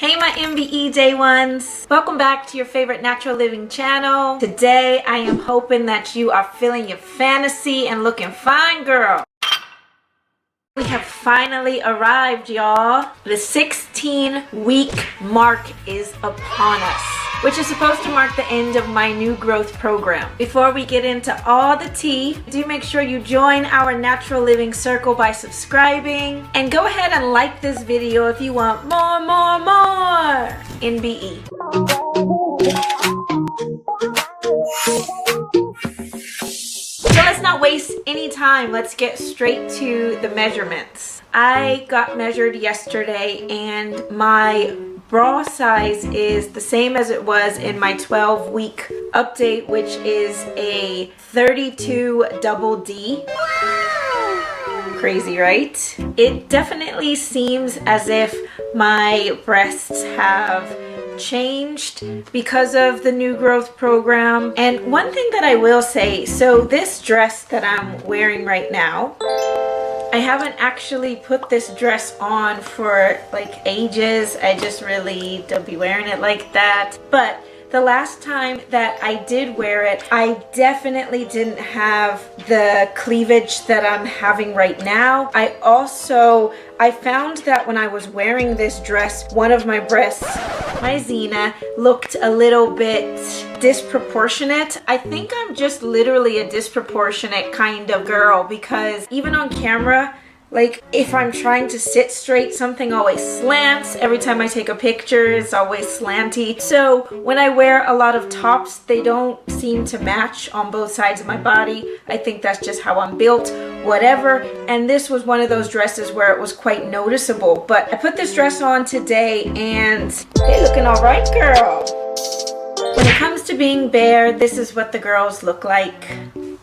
Hey my MBE day ones, welcome back to your favorite natural living channel. Today I am hoping that you are feeling your fantasy and looking fine, girl. We have finally arrived, y'all. The 16-week mark is upon us, which is supposed to mark the end of my new growth program. Before we get into all the tea, do make sure you join our natural living circle by subscribing, and go ahead and like this video if you want more NBE. So let's not waste any time. Let's get straight to the measurements. I got measured yesterday and my bra size is the same as it was in my 12-week update, which is a 32 double D. Crazy, right? It definitely seems as if my breasts have changed because of the new growth program. And one thing that I will say, so this dress that I'm wearing right now, I haven't actually put this dress on for like ages. I just really don't be wearing it like that. But the last time that I did wear it, I definitely didn't have the cleavage that I'm having right now. I found that when I was wearing this dress, one of my breasts, my Xena, looked a little bit disproportionate. I think I'm just literally a disproportionate kind of girl, because even on camera, like if I'm trying to sit straight, something always slants. Every time I take a picture, it's always slanty. So when I wear a lot of tops, they don't seem to match on both sides of my body. I think that's just how I'm built, whatever. And this was one of those dresses where it was quite noticeable. But I put this dress on today and they're looking all right, girl. When it comes to being bare, this is what the girls look like.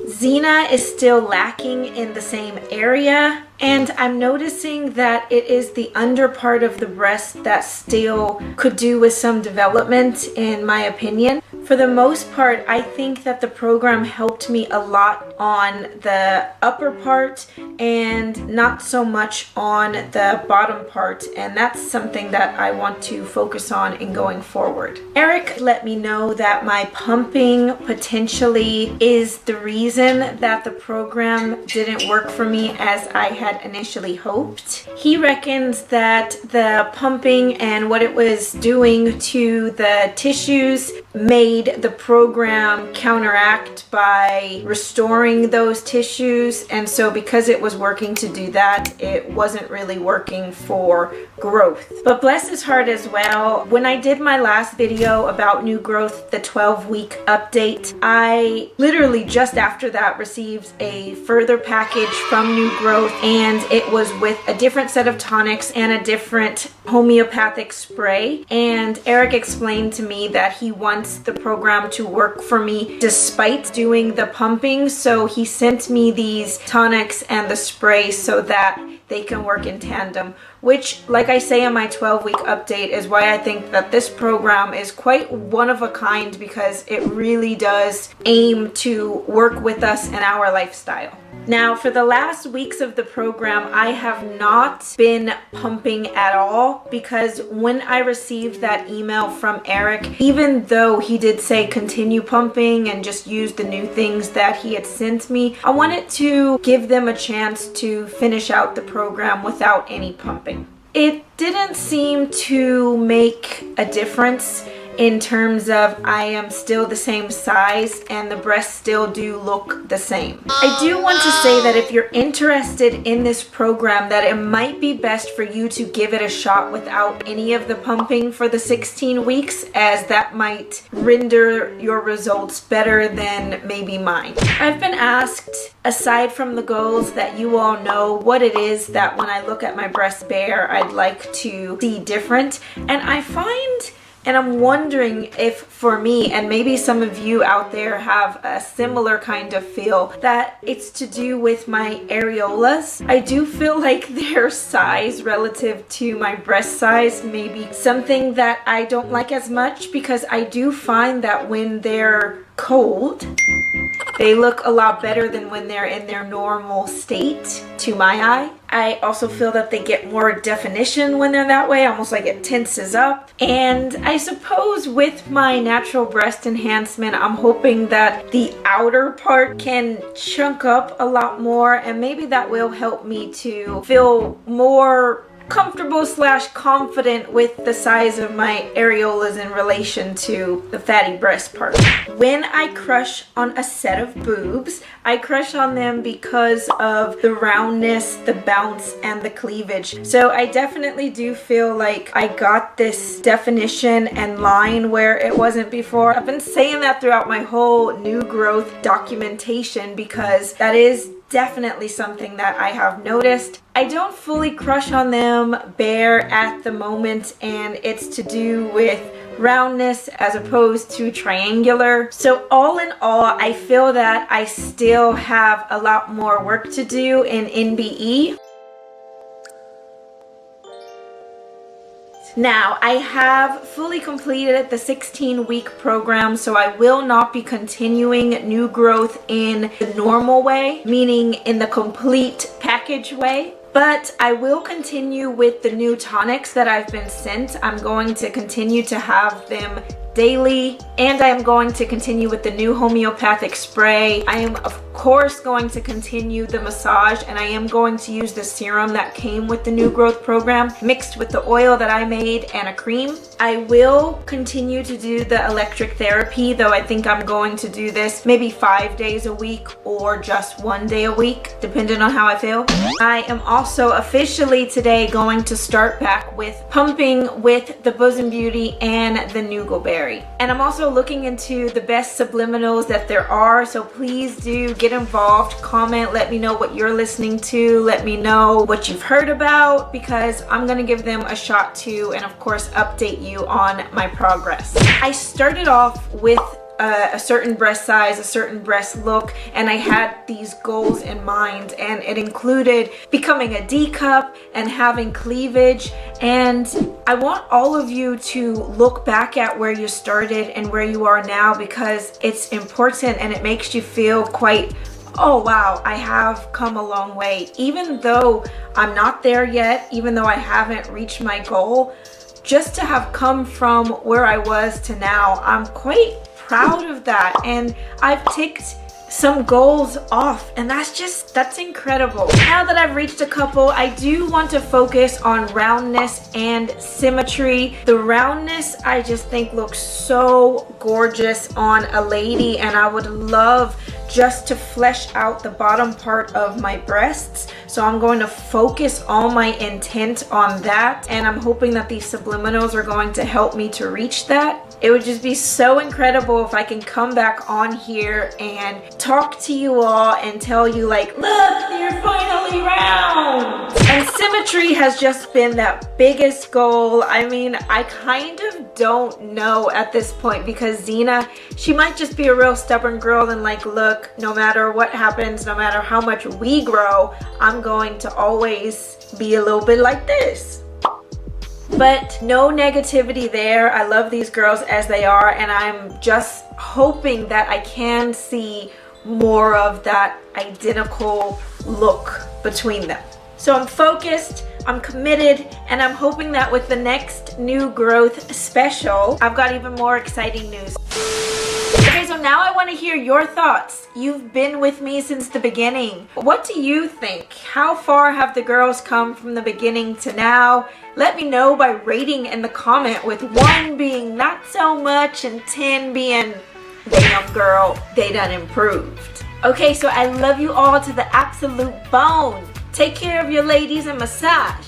Xena is still lacking in the same area, and I'm noticing that it is the under part of the breast that still could do with some development, in my opinion. For the most part, I think that the program helped me a lot on the upper part and not so much on the bottom part, and that's something that I want to focus on in going forward. Eric let me know that my pumping potentially is the reason that the program didn't work for me as I had initially hoped. He reckons that the pumping and what it was doing to the tissues made the program counteract by restoring those tissues, and so because it was working to do that, it wasn't really working for growth. But bless his heart as well, when I did my last video about new growth, the 12-week update, I literally just after that received a further package from New Growth, and it was with a different set of tonics and a different homeopathic spray. And Eric explained to me that he wants the program to work for me despite doing the pumping, so he sent me these tonics and the spray so that they can work in tandem, which, like I say in my 12-week update, is why I think that this program is quite one of a kind, because it really does aim to work with us in our lifestyle. Now, for the last weeks of the program, I have not been pumping at all, because when I received that email from Eric, even though he did say continue pumping and just use the new things that he had sent me, I wanted to give them a chance to finish out the program without any pumping. It didn't seem to make a difference in terms of I am still the same size and the breasts still do look the same. I do want to say that if you're interested in this program, that it might be best for you to give it a shot without any of the pumping for the 16 weeks, as that might render your results better than maybe mine. I've been asked, aside from the goals that you all know, what it is that when I look at my breast bare I'd like to see different, and I find, and I'm wondering if for me, and maybe some of you out there have a similar kind of feel, that it's to do with my areolas. I do feel like their size relative to my breast size may be something that I don't like as much, because I do find that when they're cold. They look a lot better than when they're in their normal state to my eye. I also feel that they get more definition when they're that way, almost like it tenses up. And I suppose with my natural breast enhancement, I'm hoping that the outer part can chunk up a lot more, and maybe that will help me to feel more comfortable / confident with the size of my areolas in relation to the fatty breast part. When I crush on a set of boobs, I crush on them because of the roundness, the bounce, and the cleavage. So I definitely do feel like I got this definition and line where it wasn't before. I've been saying that throughout my whole new growth documentation because that is definitely something that I have noticed. I don't fully crush on them bare at the moment, and it's to do with roundness as opposed to triangular. So all in all, I feel that I still have a lot more work to do in NBE. Now, I have fully completed the 16-week program, so I will not be continuing new growth in the normal way, meaning in the complete package way. But I will continue with the new tonics that I've been sent. I'm going to continue to have them daily, and I am going to continue with the new homeopathic spray. I am of course going to continue the massage, and I am going to use the serum that came with the new growth program mixed with the oil that I made and a cream. I will continue to do the electric therapy, though I think I'm going to do this maybe 5 days a week or just 1 day a week, depending on how I feel. I am also officially today going to start back with pumping with the Bosom Beauty and the Nugalberry. And I'm also looking into the best subliminals that there are, so please do get involved, comment, let me know what you're listening to, let me know what you've heard about, because I'm gonna give them a shot too, and of course update you on my progress. I started off with a certain breast size, a certain breast look, and I had these goals in mind, and it included becoming a D cup and having cleavage. And I want all of you to look back at where you started and where you are now, because it's important and it makes you feel quite, oh wow, I have come a long way. Even though I'm not there yet, even though I haven't reached my goal, just to have come from where I was to now, I'm quite proud of that. And I've ticked some goals off, and that's incredible. Now that I've reached a couple, I do want to focus on roundness and symmetry. The roundness I just think looks so gorgeous on a lady, and I would love just to flesh out the bottom part of my breasts. So I'm going to focus all my intent on that, and I'm hoping that these subliminals are going to help me to reach that. It would just be so incredible if I can come back on here and talk to you all and tell you like, look, they're finally round. And symmetry has just been that biggest goal. I mean, I kind of don't know at this point, because Zena, she might just be a real stubborn girl and like, look, no matter what happens, no matter how much we grow, I'm going to always be a little bit like this. But no negativity there. I love these girls as they are, and I'm just hoping that I can see more of that identical look between them. So I'm focused, I'm committed, and I'm hoping that with the next new growth special, I've got even more exciting news. Okay, so now I want to hear your thoughts. You've been with me since the beginning. What do you think? How far have the girls come from the beginning to now? Let me know by rating in the comment, with 1 being not so much and 10 being, damn girl, they done improved. Okay, so I love you all to the absolute bone. Take care of your ladies and massage.